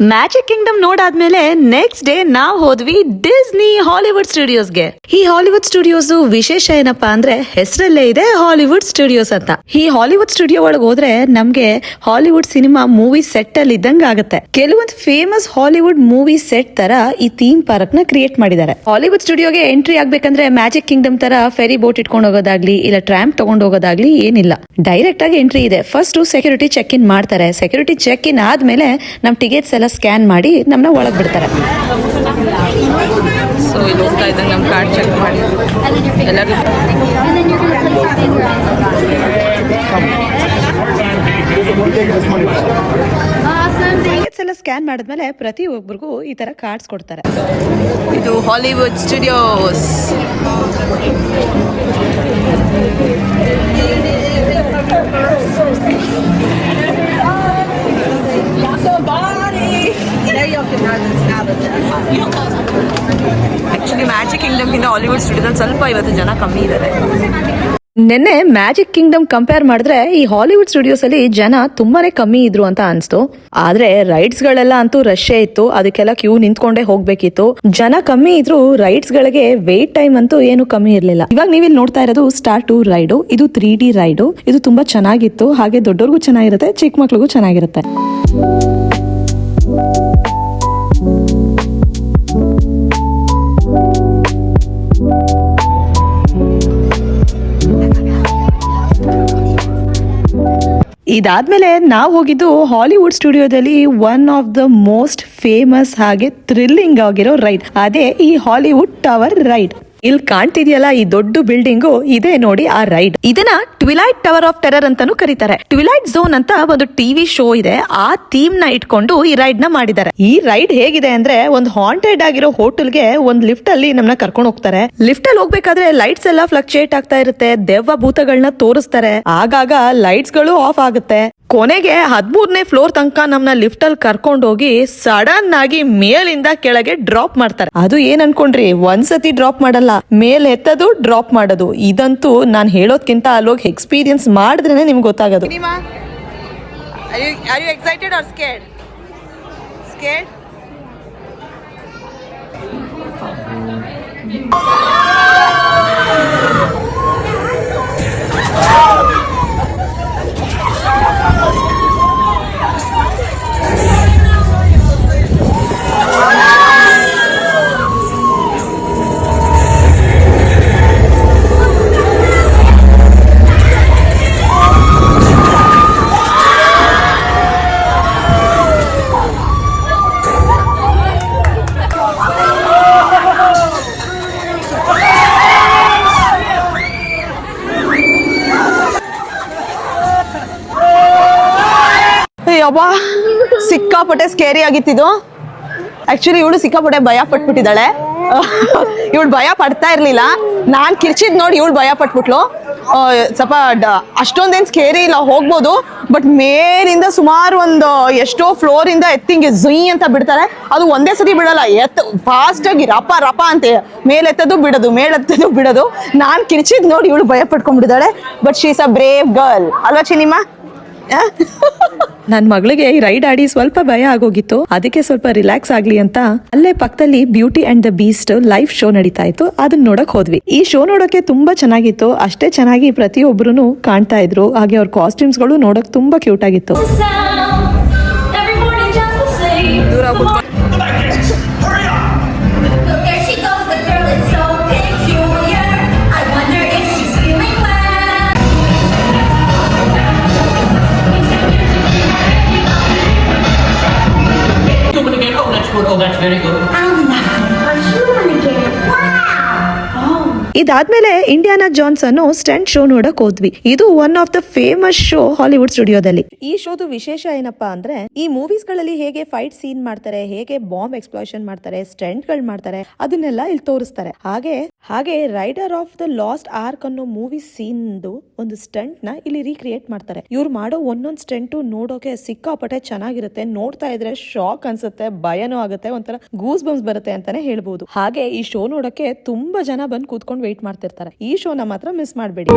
Magic Kingdom ನೋಡಾದ್ಮೇಲೆ next day ನಾವ್ ಹೋದ್ವಿ Disney Hollywood ಸ್ಟುಡಿಯೋಸ್ಗೆ. ಈ ಹಾಲಿವುಡ್ ಸ್ಟುಡಿಯೋಸ್ ವಿಶೇಷ ಏನಪ್ಪಾ ಅಂದ್ರೆ ಹೆಸರಲ್ಲೇ ಇದೆ ಹಾಲಿವುಡ್ ಸ್ಟುಡಿಯೋಸ್ ಅಂತ. ಈ ಹಾಲಿವುಡ್ ಸ್ಟುಡಿಯೋ ಒಳಗೆ ಹೋದ್ರೆ ನಮ್ಗೆ ಹಾಲಿವುಡ್ ಸಿನಿಮಾ ಮೂವಿ ಸೆಟ್ ಅಲ್ಲಿ ಇದ್ದಂಗ ಆಗುತ್ತೆ. ಕೆಲವೊಂದು ಫೇಮಸ್ ಹಾಲಿವುಡ್ ಮೂವಿ ಸೆಟ್ ತರ ಈ ಥೀಮ್ ಪಾರ್ಕ್ ನ ಕ್ರಿಯೇಟ್ ಮಾಡಿದ್ದಾರೆ. ಹಾಲಿವುಡ್ ಸ್ಟುಡಿಯೋಗೆ ಎಂಟ್ರಿ ಆಗ್ಬೇಕಂದ್ರೆ ಮ್ಯಾಜಿಕ್ ಕಿಂಗ್ಡಮ್ ತರ ಫೆರಿ ಬೋಟ್ ಇಟ್ಕೊಂಡು ಹೋಗೋದಾಗ್ಲಿ ಇಲ್ಲ ಟ್ರಾಂಪ್ ತಗೊಂಡು ಹೋಗೋದಾಗ್ಲಿ ಏನಿಲ್ಲ, ಡೈರೆಕ್ಟ್ ಆಗಿ ಎಂಟ್ರಿ ಇದೆ. ಫಸ್ಟ್ ಸೆಕ್ಯೂರಿಟಿ ಚೆಕ್ ಇನ್ ಮಾಡ್ತಾರೆ. ಸೆಕ್ಯೂರಿಟಿ ಚೆಕ್ ಇನ್ ಆದ್ಮೇಲೆ ನಮ್ ಟಿಕೆಟ್ಸ್ ಎಲ್ಲ ಸ್ಕ್ಯಾನ್ ಮಾಡಿ ನಮ್ಮನ್ನ ಒಳಗೆ ಬಿಡ್ತಾರೆ. ಸೊ ಇಲ್ಲಿ ಹೋಗ್ತಾ ಇದ್ದಂಗೆ ನಮ್ಮ ಕಾರ್ಡ್ ಚೆಕ್ ಮಾಡಿ ಎಲ್ಲರೂ ಟಿಕೆಟ್ಸ್ ಎಲ್ಲ ಸ್ಕ್ಯಾನ್ ಮಾಡಿದ್ಮೇಲೆ ಪ್ರತಿ ಒಬ್ಬರಿಗೂ ಈ ತರ ಕಾರ್ಡ್ಸ್ ಕೊಡ್ತಾರೆ. ಇದು ಹಾಲಿವುಡ್ ಸ್ಟುಡಿಯೋಸ್. ಆಕ್ಚುಲಿ ಮ್ಯಾಜಿಕ್ ಕಿಂಗ್ಡಮ್ಗಿಂತ ಹಾಲಿವುಡ್ ಸ್ಟುಡಿಯೋದಲ್ಲಿ ಸ್ವಲ್ಪ ಇವತ್ತು ಜನ ಕಮ್ಮಿ ಇದ್ದಾರೆ. ನಿನ್ನೆ ಮ್ಯಾಜಿಕ್ ಕಿಂಗ್ಡಮ್ ಕಂಪೇರ್ ಮಾಡಿದ್ರೆ ಈ ಹಾಲಿವುಡ್ ಸ್ಟುಡಿಯೋಸ್ ಅಲ್ಲಿ ಜನ ತುಂಬಾನೇ ಕಮ್ಮಿ ಇದ್ರು ಅಂತ ಅನ್ಸ್ತು. ಆದ್ರೆ ರೈಡ್ಸ್ ಗಳೆಲ್ಲ ಅಂತೂ ರಶ್ಶೇ ಇತ್ತು, ಅದಕ್ಕೆಲ್ಲ ಕ್ಯೂ ನಿಂತ್ಕೊಂಡೇ ಹೋಗ್ಬೇಕಿತ್ತು. ಜನ ಕಮ್ಮಿ ಇದ್ರು ರೈಡ್ಸ್ ಗಳಿಗೆ ವೇಟ್ ಟೈಮ್ ಅಂತೂ ಏನು ಕಮ್ಮಿ ಇರ್ಲಿಲ್ಲ. ಇವಾಗ ನೀವಿಲ್ಲಿ ನೋಡ್ತಾ ಇರೋದು ಸ್ಟಾರ್ 2 ರೈಡು. ಇದು 3D ರೈಡು. ಇದು ತುಂಬಾ ಚೆನ್ನಾಗಿತ್ತು. ಹಾಗೆ ದೊಡ್ಡವ್ರಿಗೂ ಚೆನ್ನಾಗಿರುತ್ತೆ, ಚಿಕ್ಕ ಮಕ್ಳಿಗೂ ಚೆನ್ನಾಗಿರುತ್ತೆ. ಇದಾದ್ಮೇಲೆ ನಾವು ಹೋಗಿದ್ದು ಹಾಲಿವುಡ್ ಸ್ಟುಡಿಯೋದಲ್ಲಿ one of the most famous ಹಾಗೆ ಥ್ರಿಲ್ಲಿಂಗ್ ಆಗಿರೋ ರೈಡ್, ಅದೇ ಈ ಹಾಲಿವುಡ್ ಟವರ್ ರೈಡ್. ಇಲ್ಲಿ ಕಾಣ್ತಿದ್ಯಲ್ಲ ಈ ದೊಡ್ಡ ಬಿಲ್ಡಿಂಗು, ಇದೆ ನೋಡಿ ಆ ರೈಡ್. ಇದನ್ನ ಟ್ವಿಲೈಟ್ ಟವರ್ ಆಫ್ ಟೆರರ್ ಅಂತಾನೂ ಕರೀತಾರೆ. ಟ್ವಿಲೈಟ್ ಝೋನ್ ಅಂತ ಒಂದು ಟಿವಿ ಶೋ ಇದೆ, ಆ ಥೀಮ್ ನ ಇಟ್ಕೊಂಡು ಈ ರೈಡ್ ನ ಮಾಡಿದ್ದಾರೆ. ಈ ರೈಡ್ ಹೇಗಿದೆ ಅಂದ್ರೆ ಒಂದು ಹಾಂಟೆಡ್ ಆಗಿರೋ ಹೋಟೆಲ್ಗೆ ಒಂದು ಲಿಫ್ಟ್ ಅಲ್ಲಿ ನಮ್ಮನ್ನ ಕರ್ಕೊಂಡು ಹೋಗ್ತಾರೆ. ಲಿಫ್ಟ್ ಅಲ್ಲಿ ಹೋಗ್ಬೇಕಾದ್ರೆ ಲೈಟ್ಸ್ ಎಲ್ಲ ಫ್ಲಕ್ಚುಯೇಟ್ ಆಗ್ತಾ ಇರುತ್ತೆ, ದೆವ್ವ ಭೂತಗಳನ್ನ ತೋರಿಸ್ತಾರೆ, ಆಗಾಗ ಲೈಟ್ಸ್ ಗಳು ಆಫ್ ಆಗುತ್ತೆ. ಕೊನೆಗೆ 13ನೇ ಫ್ಲೋರ್ ತನಕ ನಮ್ನ ಲಿಫ್ಟ್ ಅಲ್ಲಿ ಕರ್ಕೊಂಡು ಹೋಗಿ ಸಡನ್ ಆಗಿ ಮೇಲಿಂದ ಕೆಳಗೆ ಡ್ರಾಪ್ ಮಾಡ್ತಾರೆ. ಅದು ಏನ್ ಅನ್ಕೊಂಡ್ರಿ, ಒಂದ್ಸತಿ ಡ್ರಾಪ್ ಮಾಡಲ್ಲ, ಮೇಲ್ ಎತ್ತದು ಡ್ರಾಪ್ ಮಾಡೋದು. ಇದಂತೂ ನಾನ್ ಹೇಳೋದ್ಕಿಂತ ಅಲ್ಲೋಗಿ ಎಕ್ಸ್ಪೀರಿಯನ್ಸ್ ಮಾಡಿದ್ರೇನೆ ನಿಮ್ಗೆ ಗೊತ್ತಾಗೋದು. Are you excited or scared? Scared? ಅಬ್ಬಾ ಸಿಕ್ಕಾಪಟ್ಟೆ ಸ್ಕೇರಿ ಆಗಿತ್ತಿದು. ಆಕ್ಚುಲಿ ಇವಳು ಸಿಕ್ಕಾಪಟ್ಟೆ ಭಯ ಪಟ್ಬಿಟ್ಟಿದ್ದಾಳೆ. ಇವಳು ಭಯ ಪಡ್ತಾ ಇರ್ಲಿಲ್ಲ, ನಾನ್ ಕಿರ್ಚಿದ್ ನೋಡಿ ಇವಳು ಭಯ ಪಟ್ಬಿಟ್ಲು. ಸ್ವಲ್ಪ ಅಷ್ಟೊಂದೇನ್ ಸ್ಕೇರಿ ಇಲ್ಲ, ಹೋಗ್ಬೋದು. ಬಟ್ ಮೇಲಿಂದ ಸುಮಾರು ಒಂದು ಎಷ್ಟೋ ಫ್ಲೋರ್ ಇಂದ ಎತ್ತಿಂಗೆ ಝುಯ್ ಅಂತ ಬಿಡ್ತಾರೆ. ಅದು ಒಂದೇ ಸತಿ ಬಿಡಲ್ಲ, ಫಾಸ್ಟ್ ಆಗಿ ರಪ ರಪ ಅಂತ ಮೇಲೆತ್ತದು ಬಿಡೋದು, ಮೇಲೆತ್ತದು ಬಿಡೋದು. ನಾನ್ ಕಿರ್ಚಿದ್ ನೋಡಿ ಇವಳು ಭಯ ಪಟ್ಕೊಂಡ್ಬಿಟ್ಟಿದ್ದಾಳೆ. But she's a brave girl ಅಲ್ವಾ ಚಿನಿಮಾ? ನನ್ ಮಗಳಿಗೆ ಈ ರೈಡ್ ಆಡಿ ಸ್ವಲ್ಪ ಭಯ ಆಗೋಗಿತ್ತು, ಅದಕ್ಕೆ ಸ್ವಲ್ಪ ರಿಲ್ಯಾಕ್ಸ್ ಆಗ್ಲಿ ಅಂತ ಅಲ್ಲೇ ಪಕ್ಕದಲ್ಲಿ beauty and the beast live show ನಡೀತಾ ಇತ್ತು, ಅದನ್ನ ನೋಡಕ್ ಹೋದ್ವಿ. ಈ ಶೋ ನೋಡಕ್ಕೆ ತುಂಬಾ ಚೆನ್ನಾಗಿತ್ತು. ಅಷ್ಟೇ ಚೆನ್ನಾಗಿ ಪ್ರತಿಯೊಬ್ಬರು ಕಾಣ್ತಾ ಇದ್ರು. ಹಾಗೆ ಅವ್ರ ಕಾಸ್ಟ್ಯೂಮ್ಸ್ ಗಳು ನೋಡಕ್ ತುಂಬಾ ಕ್ಯೂಟ್ ಆಗಿತ್ತು. Oh, that's very good. ಇದಾದ್ಮೇಲೆ ಇಂಡಿಯಾನಾ ಜಾನ್ಸ್ ಅನ್ನೋ ಸ್ಟಂಟ್ ಶೋ ನೋಡಕ್ ಹೋದ್ವಿ. ಇದು one of the famous show Hollywood ಸ್ಟುಡಿಯೋದಲ್ಲಿ. ಈ ಶೋದು ವಿಶೇಷ ಏನಪ್ಪಾ ಅಂದ್ರೆ ಈ ಮೂವೀಸ್ ಗಳಲ್ಲಿ ಹೇಗೆ ಫೈಟ್ ಸೀನ್ ಮಾಡ್ತಾರೆ, ಹೇಗೆ ಬಾಂಬ್ ಎಕ್ಸ್ಪ್ಲೋಷನ್ ಮಾಡ್ತಾರೆ, ಸ್ಟಂಟ್ ಗಳು ಮಾಡ್ತಾರೆ, ಅದನ್ನೆಲ್ಲ ಇಲ್ಲಿ ತೋರಿಸ್ತಾರೆ. ಹಾಗೆ rider of the lost ark ಅನ್ನೋ ಮೂವಿ ಸೀನ್ ಒಂದು ಸ್ಟಂಟ್ ನ ಇಲ್ಲಿ ರೀಕ್ರಿಯೇಟ್ ಮಾಡ್ತಾರೆ. ಇವ್ರು ಮಾಡೋ ಒಂದೊಂದ್ ಸ್ಟಂಟ್ ನೋಡೋಕೆ ಸಿಕ್ಕಾಪಟ್ಟೆ ಚೆನ್ನಾಗಿರುತ್ತೆ. ನೋಡ್ತಾ ಇದ್ರೆ ಶಾಕ್ ಅನ್ಸುತ್ತೆ, ಭಯನೂ ಆಗುತ್ತೆ, ಒಂಥರ ಗೂಸ್ ಬಂಪ್ಸ್ ಬರುತ್ತೆ ಅಂತಾನೆ ಹೇಳ್ಬಹುದು. ಹಾಗೆ ಈ ಶೋ ನೋಡೋಕೆ ತುಂಬಾ ಜನ ಬಂದು ಕೂತ್ಕೊಂಡು ವೇಟ್ ಮಾಡ್ತಿರ್ತಾರೆ. ಈ ಶೋನ ಮಾತ್ರ ಮಿಸ್ ಮಾಡಬೇಡಿ.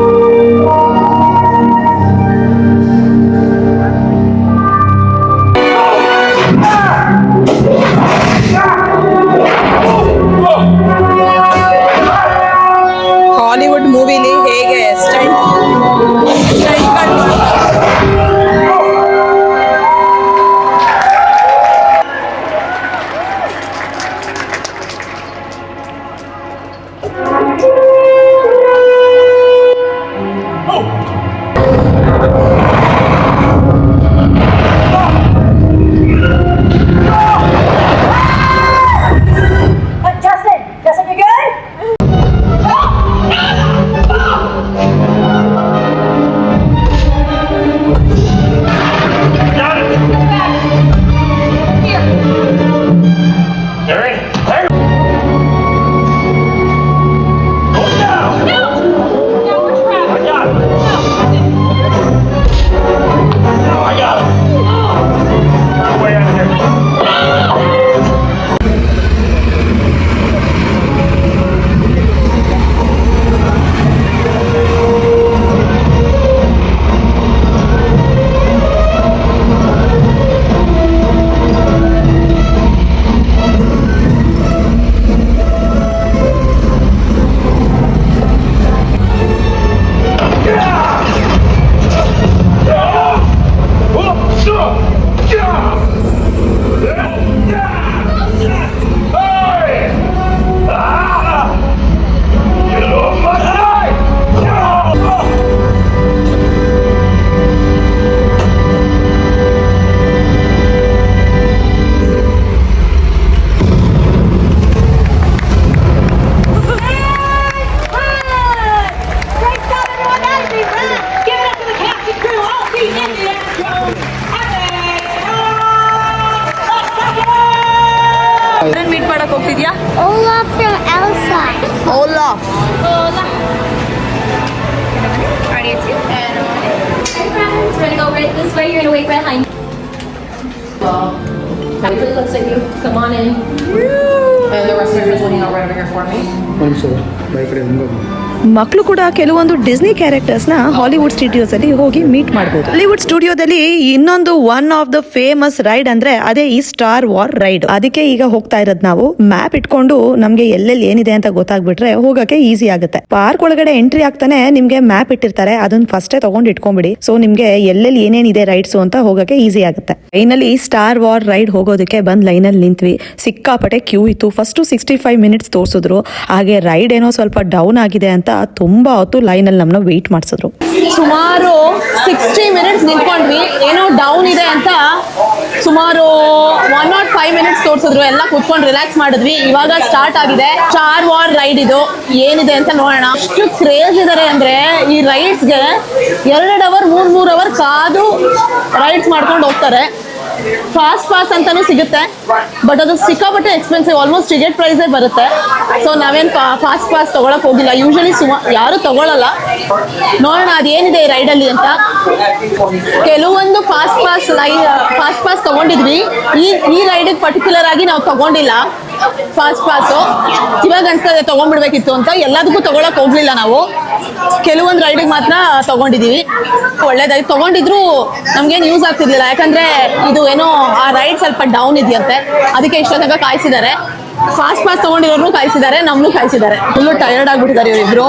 ಮೀಟ್ ಮಾಡಕ್ ಹೋಗ್ತಿದ್ಯಾ? Olaf from Elsa. Ola. Hi friends, we're gonna go right this way. You're gonna wait behind. Hopefully it looks like you. Come on in. And the rest of you will hang out right over here for me. ಮಕ್ಕಳು ಕೂಡ ಕೆಲವೊಂದು Disney characters ನ Hollywood studios ಅಲ್ಲಿ ಹೋಗಿ ಮೀಟ್ ಮಾಡಬಹುದು. Hollywood ಸ್ಟುಡಿಯೋದಲ್ಲಿ ಇನ್ನೊಂದು one of the famous ride ಅಂದ್ರೆ ಅದೇ ಈ ಸ್ಟಾರ್ ವಾರ್ ರೈಡ್. ಅದಕ್ಕೆ ಈಗ ಹೋಗ್ತಾ ಇರೋದು ನಾವು. ಮ್ಯಾಪ್ ಇಟ್ಕೊಂಡು ನಮ್ಗೆ ಎಲ್ಲೆಲ್ಲಿ ಏನಿದೆ ಅಂತ ಗೊತ್ತಾಗ್ಬಿಟ್ರೆ ಹೋಗಕ್ಕೆ ಈಸಿ ಆಗುತ್ತೆ. ಪಾರ್ಕ್ ಒಳಗಡೆ ಎಂಟ್ರಿ ಆಗ್ತಾನೆ ನಿಮ್ಗೆ ಮ್ಯಾಪ್ ಇಟ್ಟಿರ್ತಾರೆ, ಅದನ್ನ ಫಸ್ಟೇ ತಗೊಂಡು ಇಟ್ಕೊಂಡ್ಬಿಡಿ. ಸೊ ನಿಮ್ಗೆ ಎಲ್ಲೆಲ್ಲಿ ಏನೇನಿದೆ ರೈಡ್ಸ್ ಅಂತ ಹೋಗಕ್ಕೆ ಈಸಿ ಆಗುತ್ತೆ. ಲೈನಲ್ಲಿ ಸ್ಟಾರ್ ವಾರ್ ರೈಡ್ ಹೋಗೋದಕ್ಕೆ ಬಂದ್ ಲೈನಲ್ಲಿ ನಿಂತ್ವಿ. ಸಿಕ್ಕಾಪಟ್ಟೆ ಕ್ಯೂ ಇತ್ತು. ಫಸ್ಟ್ 65 ಮಿನಿಟ್ಸ್ ತೋರಿಸಿದ್ರು. ಹಾಗೆ ರೈಡ್ ಏನೋ ಸ್ವಲ್ಪ ಡೌನ್ ಆಗಿದೆ ಅಂತ ತುಂಬಾ ಹೊತ್ತು ಲೈನಲ್ಲಿ ನಮ್ಮನ್ನ ವೇಟ್ ಮಾಡಿಸಿದ್ರು. ಸುಮಾರು 60 ಮಿನಿಟ್ಸ್ ನಿಂತ್ಕೊಂಡ್ವಿ. ಏನೋ ಡೌನ್ ಇದೆ ಅಂತ ಸುಮಾರು 105 ಮಿನಿಟ್ಸ್ ತೋರಿಸಿದ್ರು. ಎಲ್ಲ ಕೂತ್ಕೊಂಡು ರಿಲ್ಯಾಕ್ಸ್ ಮಾಡಿದ್ವಿ. ಇವಾಗ ಸ್ಟಾರ್ಟ್ ಆಗಿದೆ ಸ್ಟಾರ್ ವಾರ್ ರೈಡ್. ಇದು ಏನಿದೆ ಅಂತ ನೋಡೋಣ. ಅಷ್ಟು ಕ್ರೇಜ್ ಇದಾರೆ ಅಂದ್ರೆ ಈ ರೈಡ್ಸ್ಗೆ 2 ಅವರ್ 3 ಅವರ್ ಕಾದು ರೈಡ್ಸ್ ಮಾಡ್ಕೊಂಡು ಹೋಗ್ತಾರೆ. ಫಾಸ್ಟ್ ಪಾಸ್ ಅಂತಾನು ಸಿಗುತ್ತೆ, ಬಟ್ ಅದು ಸಿಕ್ಕಾಪಟ್ಟೆ ಎಕ್ಸ್ಪೆನ್ಸಿವ್. ಆಲ್ಮೋಸ್ಟ್ ಟಿಕೆಟ್ ಪ್ರೈಸೇ ಬರುತ್ತೆ. ಸೊ ನಾವೇನು ಫಾಸ್ಟ್ ಪಾಸ್ ತಗೊಳಕ್ ಹೋಗಿಲ್ಲ. ಯೂಶಲಿ ಯಾರು ತಗೊಳಲ್ಲ. ನೋಡೋಣ ಅದೇನಿದೆ ಈ ರೈಡಲ್ಲಿ ಅಂತ. ಕೆಲವೊಂದು ಫಾಸ್ಟ್ ಪಾಸ್ ತಗೊಂಡಿದ್ವಿ. ಈ ರೈಡಿಗೆ ಪರ್ಟಿಕ್ಯುಲರ್ ಆಗಿ ನಾವು ತಗೊಂಡಿಲ್ಲ ಫಾಸ್ಟ್ ಪಾಸು. ಇವಾಗ ಅನ್ಸ್ತದೆ ತಗೊಂಡ್ಬಿಡ್ಬೇಕಿತ್ತು ಅಂತ. ಎಲ್ಲದಕ್ಕೂ ತಗೊಳಕ್ ಹೋಗ್ಲಿಲ್ಲ ನಾವು. ಕೆಲವೊಂದು ರೈಡಿಗೆ ಮಾತ್ರ ತಗೊಂಡಿದೀವಿ. ಒಳ್ಳೇದಾಗಿ ತಗೊಂಡಿದ್ರು ನಮ್ಗೇನು ಯೂಸ್ ಆಗ್ತಿರ್ಲಿಲ್ಲ. ಯಾಕಂದ್ರೆ ಇದು ಏನೋ ಆ ರೈಡ್ ಸ್ವಲ್ಪ ಡೌನ್ ಇದೆಯಂತೆ, ಅದಕ್ಕೆ ಇಷ್ಟೊತ್ತಾಗ ಕಾಯಿಸಿದ್ದಾರೆ. ಫಾಸ್ಟ್ ಪಾಸ್ ತಗೊಂಡಿರೋರು ಕಾಯಿಸಿದ್ದಾರೆ, ನಮ್ನು ಕಾಯಿಸಿದ್ದಾರೆ. ಫುಲ್ಲು ಟಯರ್ಡ್ ಆಗ್ಬಿಟ್ಟಿದ್ದಾರೆ ಇವರಿಬ್ರು.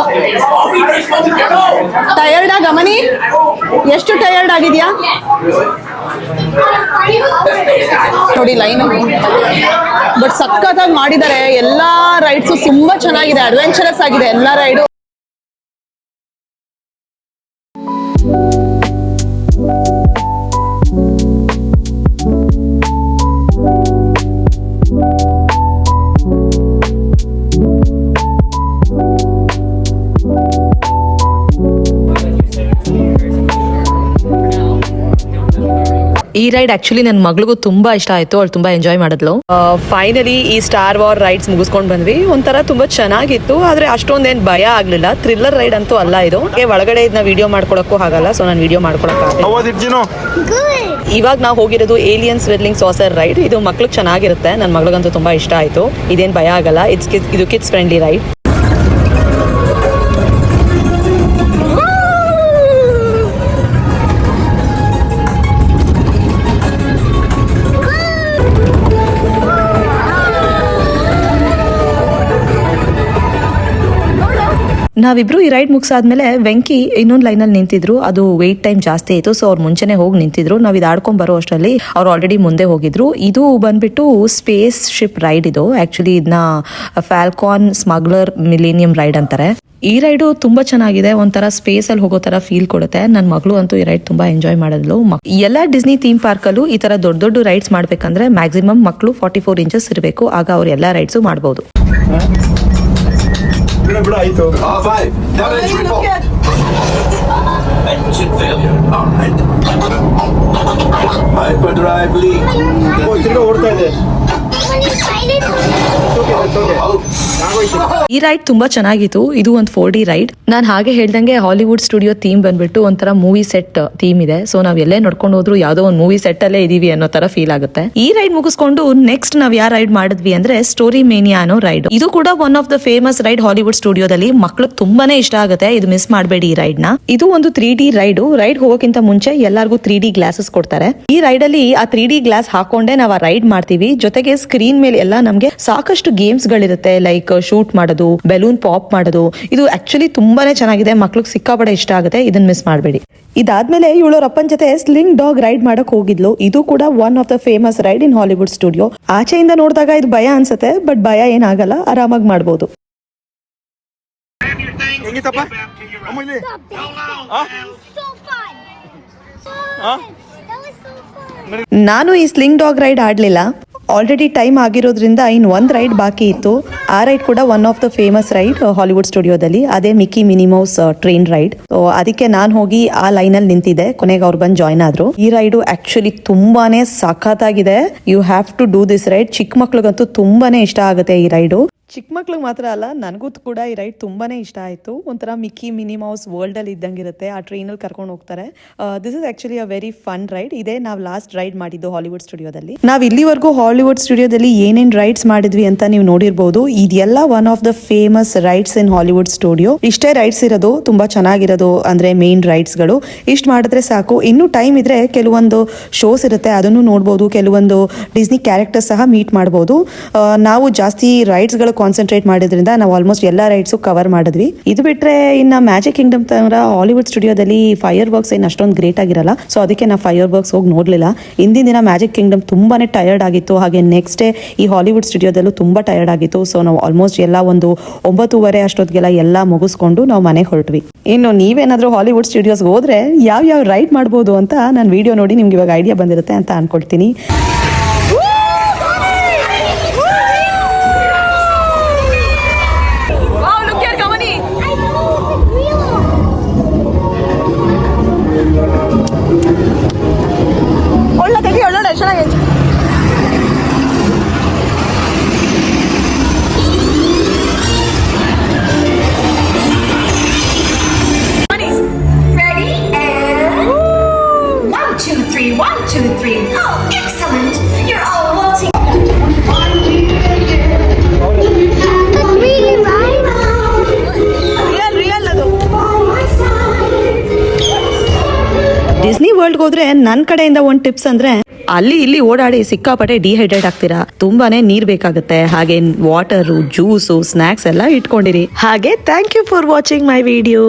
ಟಯರ್ಡ್ ಗಮನಿ, ಎಷ್ಟು ಟಯರ್ಡ್ ಆಗಿದ್ಯಾ ನೋಡಿ ಲೈನ್. ಬಟ್ ಸಖತ್ತಾಗಿ ಮಾಡಿದ್ದಾರೆ. ಎಲ್ಲಾ ರೈಡ್ಸು ತುಂಬಾ ಚೆನ್ನಾಗಿದೆ, ಅಡ್ವೆಂಚರಸ್ ಆಗಿದೆ ಎಲ್ಲಾ ರೈಡು. ಈ ರೈಡ್ ಆಕ್ಚುಲಿ ನನ್ನ ಮಗಳಿಗೂ ತುಂಬಾ ಇಷ್ಟ ಆಯ್ತು. ಅವಳು ತುಂಬಾ ಎಂಜಾಯ್ ಮಾಡಿದ್ಲು. ಫೈನಲಿ ಈ ಸ್ಟಾರ್ ವಾರ್ ರೈಡ್ಸ್ ಮುಗಿಸ್ಕೊಂಡ್ ಬಂದ್ವಿ. ಒಂಥರ ತುಂಬಾ ಚೆನ್ನಾಗಿತ್ತು, ಆದ್ರೆ ಅಷ್ಟೊಂದೇನ್ ಭಯ ಆಗ್ಲಿಲ್ಲ. ಥ್ರಿಲ್ಲರ್ ರೈಡ್ ಅಂತೂ ಅಲ್ಲ ಇದು. ಒಳಗಡೆ ಇದನ್ನ ವಿಡಿಯೋ ಮಾಡ್ಕೊಳಕ್ಕೂ ಆಗಲ್ಲ, ಸೊ ನಾನು ವಿಡಿಯೋ ಮಾಡ್ಕೊಳಕ್ಕಾಗಲ್ಲ. ಇವಾಗ ನಾವು ಹೋಗಿರೋದು ಏಲಿಯನ್ ಸ್ವಿರ್ಲಿಂಗ್ ಸಾಸರ್ ರೈಡ್. ಇದು ಮಕ್ಳಿಗೆ ಚೆನ್ನಾಗಿರುತ್ತೆ. ನನ್ನ ಮಗಳಿಗಂತೂ ತುಂಬಾ ಇಷ್ಟ ಆಯ್ತು. ಇದೇನ್ ಭಯ ಆಗಲ್ಲ. ಇದು ಕಿಡ್ಸ್ ಫ್ರೆಂಡ್ಲಿ ರೈಡ್. ನಾವಿಬ್ರು ಈ ರೈಡ್ ಮುಗಿಸಾದ್ಮೇಲೆ ವೆಂಕಿ ಇನ್ನೊಂದು ಲೈನಲ್ಲಿ ನಿಂತಿದ್ರು. ಅದು ವೇಟ್ ಟೈಮ್ ಜಾಸ್ತಿ ಆಯಿತು, ಸೊ ಅವ್ರು ಮುಂಚೆನೆ ಹೋಗಿ ನಿಂತಿದ್ರು. ನಾವು ಇದು ಆಡ್ಕೊಂಡ್ ಬರೋ ಅಷ್ಟರಲ್ಲಿ ಅವ್ರು ಆಲ್ರೆಡಿ ಮುಂದೆ ಹೋಗಿದ್ರು. ಇದು ಬಂದ್ಬಿಟ್ಟು ಸ್ಪೇಸ್ ಶಿಪ್ ರೈಡ್. ಇದು ಆಕ್ಚುಲಿ ಇದನ್ನ ಫ್ಯಾಲ್ಕಾನ್ ಸ್ಮಗ್ಲರ್ ಮಿಲೇನಿಯಂ ರೈಡ್ ಅಂತಾರೆ. ಈ ರೈಡು ತುಂಬಾ ಚೆನ್ನಾಗಿದೆ. ಒಂಥರ ಸ್ಪೇಸ್ ಅಲ್ಲಿ ಹೋಗೋ ತರ ಫೀಲ್ ಕೊಡುತ್ತೆ. ನನ್ನ ಮಗಳು ಅಂತೂ ಈ ರೈಡ್ ತುಂಬಾ ಎಂಜಾಯ್ ಮಾಡಿದ್ಲು. ಎಲ್ಲಾ ಡಿಸ್ನಿ ಥೀಮ್ ಪಾರ್ಕ್ ಅಲ್ಲೂ ಈ ತರ ದೊಡ್ಡ ದೊಡ್ಡ ರೈಡ್ಸ್ ಮಾಡ್ಬೇಕಂದ್ರೆ ಮ್ಯಾಕ್ಸಿಮಮ್ ಮಕ್ಕಳು 44 ಇಂಚಸ್ ಇರಬೇಕು. ಆಗ ಅವ್ರು ಎಲ್ಲಾ ರೈಡ್ಸು ಮಾಡ್ಬೋದು. ಆಯ್ತು. Engine failure. All right. Hyperdrive leak. ಓಡ್ತಾ ಇದೆ. ಈ ರೈಡ್ ತುಂಬಾ ಚೆನ್ನಾಗಿತ್ತು. ಇದು ಒಂದು 4D ರೈಡ್. ನಾನು ಹಾಗೆ ಹೇಳ್ದಂಗೆ ಹಾಲಿವುಡ್ ಸ್ಟುಡಿಯೋ ಥೀಮ್ ಬಂದ್ಬಿಟ್ಟು ಒಂಥರ ಮೂವಿ ಸೆಟ್ ಥೀಮ್ ಇದೆ. ಸೊ ನಾವ್ ಎಲ್ಲೇ ನೋಡ್ಕೊಂಡು ಹೋದ್ರು ಯಾವ್ದೋ ಒಂದು ಮೂವಿ ಸೆಟ್ ಅಲ್ಲೇ ಇದೀವಿ ಅನ್ನೋ ತರ ಫೀಲ್ ಆಗುತ್ತೆ. ಈ ರೈಡ್ ಮುಗಿಸ್ಕೊಂಡು ನೆಕ್ಸ್ಟ್ ನಾವ್ ಯಾವ ರೈಡ್ ಮಾಡಿದ್ವಿ ಅಂದ್ರೆ ಸ್ಟೋರಿ ಮೇನಿಯಾ ಅನ್ನೋ ರೈಡ್. ಇದು ಕೂಡ one of the famous ride Hollywood ಸ್ಟುಡಿಯೋದಲ್ಲಿ. ಮಕ್ಳಿಗೆ ತುಂಬಾನೇ ಇಷ್ಟ ಆಗುತ್ತೆ. ಇದು ಮಿಸ್ ಮಾಡಬೇಡಿ ಈ ರೈಡ್ ನ. ಇದು ಒಂದು 3D ರೈಡ್. ರೈಡ್ ಹೋಗೋಕ್ಕಿಂತ ಮುಂಚೆ ಎಲ್ಲರಿಗೂ 3D ಗ್ಲಾಸಸ್ ಕೊಡ್ತಾರೆ. ಈ ರೈಡ್ ಅಲ್ಲಿ ಆ 3D ಗ್ಲಾಸ್ ಹಾಕೊಂಡೆ ನಾವು ಆ ರೈಡ್ ಮಾಡ್ತೀವಿ. ಜೊತೆಗೆ ಸ್ಕ್ರೀನ್ ಮೇಲೆ ಎಲ್ಲ ನಮ್ಗೆ ಸಾಕಷ್ಟು ಗೇಮ್ಸ್ ಗಳಿರುತ್ತೆ. ಲೈಕ್ ಶೂಟ್ ಮಾಡೋದು, ಬೆಲೂನ್ ಪಾಪ್ ಮಾಡೋದು. ಇದು ಆಕ್ಚುಲಿ ತುಂಬಾನೇ ಚೆನ್ನಾಗಿದೆ. ಮಕ್ಳಿಗೆ ಸಿಕ್ಕಾಪಡೆ ಇಷ್ಟ ಆಗುತ್ತೆ. ಇದನ್ನ ಮಿಸ್ ಮಾಡಬೇಡಿ. ಇದಾದ್ಮೇಲೆ ಇವಳು ಅಪ್ಪನ ಜೊತೆ ಸ್ಲಿಂಗ್ ಡಾಗ್ ರೈಡ್ ಮಾಡಕ್ ಹೋಗಿದ್ಲು. ಇದು ಕೂಡ one of the famous ride in Hollywood studio. ಆಚೆಯಿಂದ ನೋಡಿದಾಗ ಇದು ಭಯ ಅನ್ಸುತ್ತೆ, ಬಟ್ ಭಯ ಏನಾಗಲ್ಲ, ಆರಾಮಾಗಿ ಮಾಡ್ಬೋದು. ನಾನು ಈ ಸ್ಲಿಂಗ್ ಡಾಗ್ ರೈಡ್ ಆಡ್ಲಿಲ್ಲ. ಆಲ್ರೆಡಿ ಟೈಮ್ ಆಗಿರೋದ್ರಿಂದ ಇನ್ ಒಂದ್ ರೈಡ್ ಬಾಕಿ ಇತ್ತು. ಆ ರೈಡ್ ಕೂಡ one of the famous ride Hollywood ಸ್ಟುಡಿಯೋದಲ್ಲಿ. ಅದೇ Mickey Minnie Mouse train ride. So ಅದಕ್ಕೆ ನಾನು ಹೋಗಿ ಆ ಲೈನ್ ಅಲ್ಲಿ ನಿಂತಿದ್ದೆ. ಕೊನೆಗೆ ಅವ್ರು ಬಂದು ಜಾಯ್ನ್ ಆದ್ರು. ಈ ರೈಡು ಆಕ್ಚುಲಿ ತುಂಬಾನೇ ಸಖತ್ತಾಗಿದೆ. You have to do this ride. ಚಿಕ್ಕ ಮಕ್ಳಿಗಂತೂ ತುಂಬಾನೇ ಇಷ್ಟ ಆಗುತ್ತೆ ಈ ರೈಡು. ಚಿಕ್ಕ ಮಕ್ಳಿಗೆ ಮಾತ್ರ ಅಲ್ಲ, ನನಗೂ ಕೂಡ ಈ ರೈಡ್ ತುಂಬಾನೇ ಇಷ್ಟ ಆಯಿತು. ಒಂಥರ ಮಿಕ್ಕಿ ಮಿನಿ ಮೌಸ್ ವರ್ಲ್ಡ್ ಅಲ್ಲಿ ಇದ್ದಂಗಿರುತ್ತೆ. ಆ ಟ್ರೈನಲ್ಲಿ ಕರ್ಕೊಂಡು ಹೋಗ್ತಾರೆ. This is actually a very fun ride. ಇದೇ ನಾವು ಲಾಸ್ಟ್ ರೈಡ್ ಮಾಡಿದ್ದು ಹಾಲಿವುಡ್ ಸ್ಟುಡಿಯೋದಲ್ಲಿ. ನಾವು ಇಲ್ಲಿವರೆಗೂ ಹಾಲಿವುಡ್ ಸ್ಟುಡಿಯೋದಲ್ಲಿ ಏನೇನ್ ರೈಡ್ಸ್ ಮಾಡಿದ್ವಿ ಅಂತ ನೀವು ನೋಡಿರ್ಬೋದು. ಇದೆಲ್ಲ one of the famous rides in Hollywood studio. ಇಷ್ಟೇ ರೈಡ್ಸ್ ಇರೋದು, ತುಂಬಾ ಚೆನ್ನಾಗಿರೋದು. ಅಂದ್ರೆ ಮೇನ್ ರೈಡ್ಸ್ ಗಳು ಇಷ್ಟು ಮಾಡಿದ್ರೆ ಸಾಕು. ಇನ್ನು ಟೈಮ್ ಇದ್ರೆ ಕೆಲವೊಂದು ಶೋಸ್ ಇರುತ್ತೆ, ಅದನ್ನು ನೋಡ್ಬೋದು. ಕೆಲವೊಂದು ಡಿಸ್ನಿ ಕ್ಯಾರೆಕ್ಟರ್ ಸಹ ಮೀಟ್ ಮಾಡ್ಬೋದು. ನಾವು ಜಾಸ್ತಿ ರೈಡ್ಸ್ ಗಳು ಕಾನ್ಸಂಟ್ರೇಟ್ ಮಾಡಿದ್ರಿಂದ ನಾವು ಆಲ್ಮೋಸ್ಟ್ ಎಲ್ಲಾ ರೈಡ್ಸ್ ಕವರ್ ಮಾಡಿದ್ವಿ. ಇದು ಬಿಟ್ರೆ ಇನ್ನ ಮ್ಯಾಜಿಕ್ ಕಿಂಗ್ಡಮ್ ತರ ಹಾಲಿವುಡ್ ಸ್ಟುಡಿಯೋದಲ್ಲಿ ಫೈರ್ ವರ್ಕ್ಸ್ ಏನು ಅಷ್ಟೊಂದು ಗ್ರೇಟ್ ಆಗಿರಲ್ಲ. ಸೊ ಅದಕ್ಕೆ ನಾವು ಫೈರ್ ವರ್ಕ್ಸ್ ಹೋಗಿ ನೋಡ್ಲಿಲ್ಲ. ಇಂದಿನ ದಿನ ಮ್ಯಾಜಿಕ್ ಕಿಂಗ್ಡಮ್ ತುಂಬಾನೇ ಟಯರ್ಡ್ ಆಗಿತ್ತು. ಹಾಗೆ ನೆಕ್ಸ್ಟ್ ಡೇ ಈ ಹಾಲಿವುಡ್ ಸ್ಟುಡಿಯೋದಲ್ಲೂ ತುಂಬಾ ಟಯರ್ಡ್ ಆಗಿತ್ತು. ಸೊ ನಾವು ಆಲ್ಮೋಸ್ಟ್ ಎಲ್ಲ ಒಂದು 9:30 ಅಷ್ಟೊತ್ತಿಗೆಲ್ಲ ಎಲ್ಲ ಮುಗಿಸ್ಕೊಂಡು ನಾವು ಮನೆಗೆ ಹೊರಟ್ವಿ. ಇನ್ನು ನೀವೇನಾದ್ರೂ ಹಾಲಿವುಡ್ ಸ್ಟುಡಿಯೋಸ್ ಹೋದ್ರೆ ಯಾವ ರೈಡ್ ಮಾಡ್ಬೋದು ಅಂತ ನಾನು ವಿಡಿಯೋ ನೋಡಿ ನಿಮ್ಗೆ ಇವಾಗ ಐಡಿಯಾ ಬಂದಿರುತ್ತೆ ಅಂತ ಅನ್ಕೊಳ್ತೀನಿ. Ready and 1, 2, 3, 1, 2, 3. Oh, excellent! You're all waltzing. Really, right? Real ಅದು. ಡಿಸ್ನಿ ವರ್ಲ್ಡ್ ಹೋದ್ರೆ ನನ್ನ ಕಡೆಯಿಂದ ಒಂದು ಟಿಪ್ಸ್ ಅಂದ್ರೆ, ಅಲ್ಲಿ ಇಲ್ಲಿ ಓಡಾಡಿ ಸಿಕ್ಕಾಪಟ್ಟೆ ಡಿಹೈಡ್ರೇಟ್ ಆಗ್ತೀರಾ. ತುಂಬಾನೇ ನೀರ್ ಬೇಕಾಗುತ್ತೆ. ಹಾಗೆ ವಾಟರು, ಜ್ಯೂಸು, ಸ್ನಾಕ್ಸ್ ಎಲ್ಲ ಇಟ್ಕೊಂಡಿರಿ. ಹಾಗೆ thank you for watching my video.